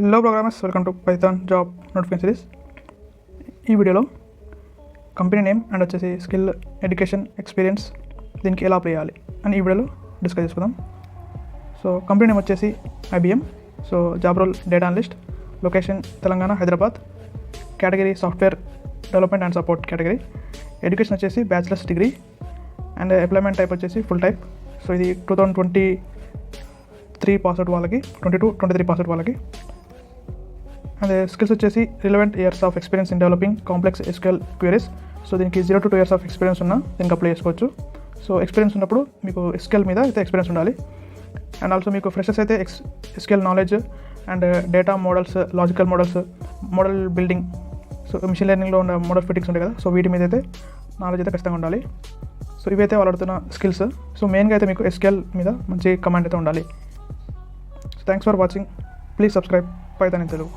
Hello programmers, welcome to Python job notification series. ఈ వీడియోలో company name and వచ్చేసి skill, education, experience దీనికి ఎలా అప్లై చేయాలి అని ఈ వీడియోలో డిస్కస్ చేసుకుందాం. సో కంపెనీ నేమ్ వచ్చేసి IBM. So job role data analyst, location Telangana, Hyderabad, category software development and support category, education వచ్చేసి bachelor's degree and employment type వచ్చేసి ఫుల్ టైప్. సో ఇది 2023 పాస్అవుట్ వాళ్ళకి, 22-23 పాస్అవుట్ వాళ్ళకి. అండ్ స్కిల్స్ వచ్చేసి relevant years of experience in developing complex SQL queries. So దీనికి 0 to 2 years of experience ఉన్న దీనికి apply చేసుకోవచ్చు. సో ఎక్స్పీరియన్స్ ఉన్నప్పుడు మీకు SQL మీద అయితే ఎక్స్పీరియన్స్ ఉండాలి. అండ్ ఆల్సో మీకు ఫ్రెషర్స్ అయితే SQL knowledge and data models, logical models, model building, so machine లెర్నింగ్లో ఉన్న మోడల్ ఫిట్టింగ్స్ ఉంటాయి కదా, సో వీటి మీద అయితే నాలెడ్జ్ అయితే ఖచ్చితంగా ఉండాలి. సో ఇవైతే వాళ్ళు అడుగుతున్న స్కిల్స్. సో మెయిన్గా అయితే మీకు SQL మీద మంచి కమాండ్ అయితే ఉండాలి. So thanks for watching. Please subscribe Python in Telugu.